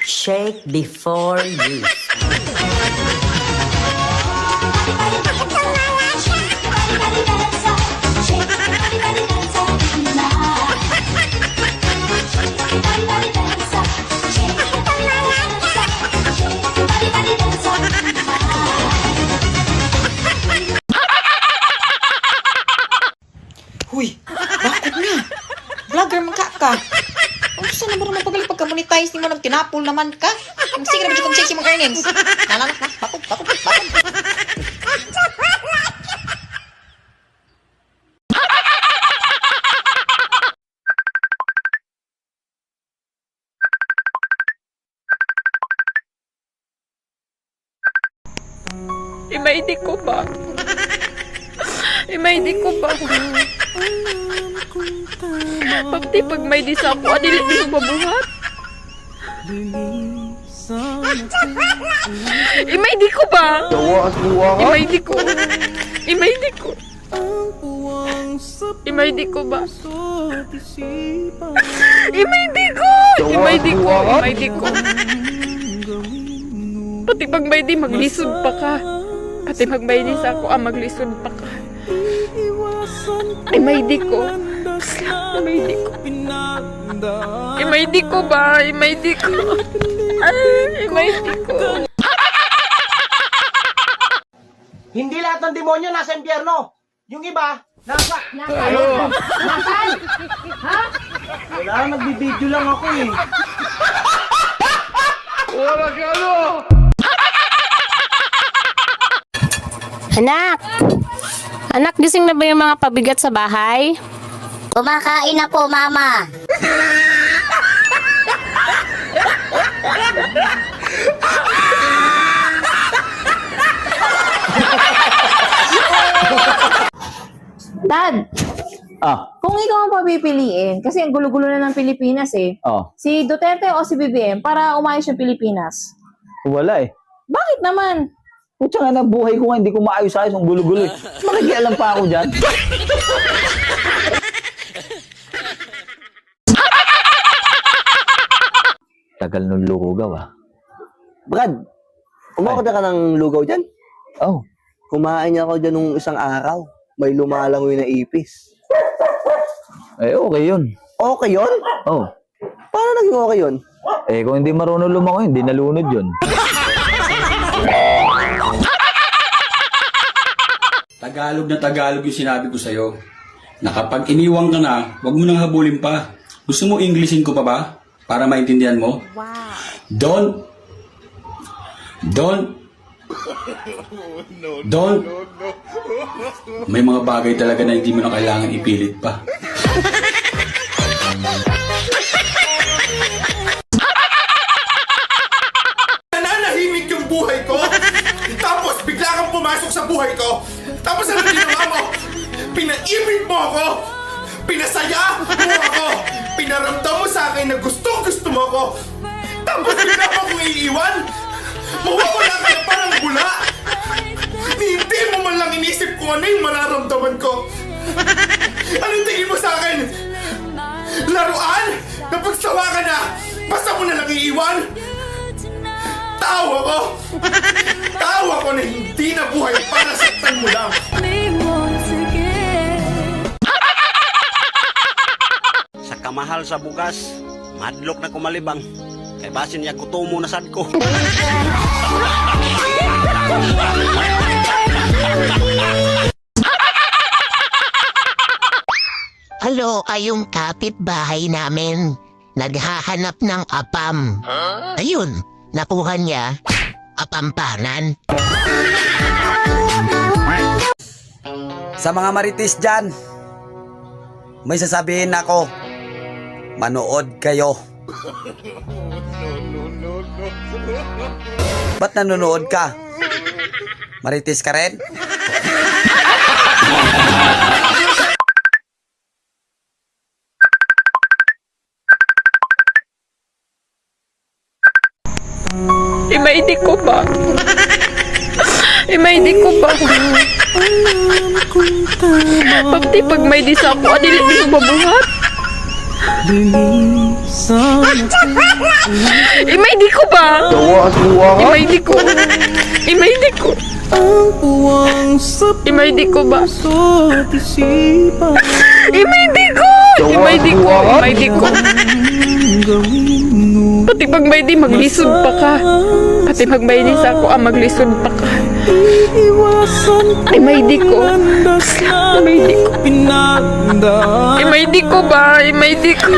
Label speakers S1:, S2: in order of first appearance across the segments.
S1: Shake before use.
S2: Huy, bakit na? Vlogger man ka. Ano saan naman naman pagaling pagka-monetize ni mo ng tinapol naman ka? Ang sige naman dyan kong check yung mga earnings. Nalanak na, bakit.
S3: Imaidi ko ba? Imaidi ko ba? Pagti pag may di sa ako, adili di ko mabuhat. Imaidi ko ba? Imaidi ko. Imaidi ko. Imaidi ko ba? Imaidi ko. Imaidi ko. Imaidi ko. Pati pag may di maglisod pa ka. Pati pag may di sa ako, maglisod pa ka. Imaidi ko. Imaidi ko. Imaidi ko ba? Imaidi ko. Imaidi ko.
S4: Hindi lahat ng demonyo nasa impyerno. Yung iba, nasa...
S5: Nasaan? Ha?
S4: Wala, nagbibideo lang ako eh.
S6: Anak! Anak, gising na ba yung mga pabigat sa bahay?
S5: Kumakain na po, Mama.
S7: Dad,
S8: Ah,
S7: kung ikaw ang papipiliin, kasi ang gulo-gulo na ng Pilipinas eh,
S8: oh.
S7: si Duterte o si BBM para umayos yung Pilipinas?
S8: Wala eh.
S7: Bakit naman?
S8: Putya nga na buhay ko nga, hindi ko maayos-ayos ang gulo-gulo eh. Makikialam pa ako dyan. Tagal nung lugaw ah.
S4: Brad, umakot ka ng lugaw dyan?
S8: Oh,
S4: Kumain niya ako dyan nung isang araw. May lumalangoy na ipis.
S8: eh okay yun.
S4: Okay yun?
S8: Oh.
S4: Paano naging okay yun?
S8: Eh kung hindi marunong lumangoy, hindi nalunod yun.
S9: Tagalog na Tagalog yung sinabi ko sa'yo. Na kapag iniwang ka na, huwag mo nang habulin pa. Gusto mo Englishin ko pa ba? Para maintindihan mo? Wow. Don't. May mga bagay talaga na hindi mo na kailangan ipilit pa.
S10: Nananahimik yung buhay ko. Tapos bigla kang pumasok sa buhay ko. Tapos ano ginawa mo? Pinaibig mo ako. Pinasaya mo ako. Pinaramdam mo sa akin na gusto mo ako. Tapos bigla mo akong iiwan. Mawawala ka na parang bula. Hindi mo man lang inisip kung ano yung mararamdaman ko. Anong tingin mo sa akin? Laruan? Napagsawa ka na. Basta mo na lang iiwan. Tawa ko na hindi na buhay para saktan mo lang.
S4: Sa kamahal sa bugas, madlok na kumalibang. Kay basin niya gutomo na sad ko.
S5: Hello, kayong kapitbahay namin. Naghahanap ng apam. Ayun, nakuha niya. Apampanan.
S4: Sa mga marites dyan, may sasabihin ako. Manood kayo. Ba't nanonood ka? Marites ka rin?
S3: Imaidi ko ba? Imaidi ko ba? Pagti pag may di sa ako, adili di ko mabuhat. Imaydi ko ba? Imaydi ko. Imaydi ko. Imaydi ko ba? Imaydi ko! Imaydi ko! Imaydi ko! Pati pag may di maglisod pa ka. Pati pag may di sa ako maglisod pa ka. Imaydi ko. Imaydi ko. Imaydi ko ba? Imaydi ko.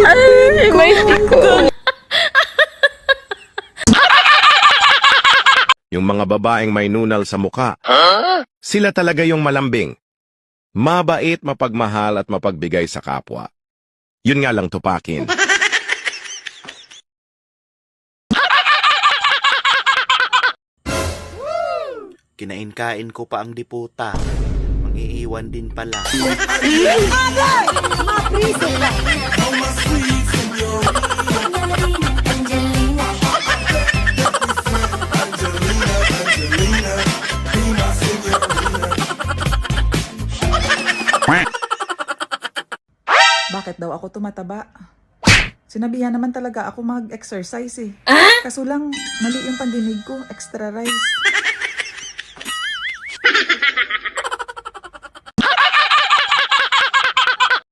S3: Ay, imaydi ko.
S11: Yung mga babaeng may nunal sa muka, sila talaga yung malambing. Mabait, mapagmahal at mapagbigay sa kapwa. Yun nga lang tupakin.
S10: Kinain-kain ko pa ang diputa. Mangiiwan din pala.
S12: Bakit daw ako tumataba? Sinabihan naman talaga ako mag-exercise eh. Kaso lang, mali yung pandinig ko, extra rice.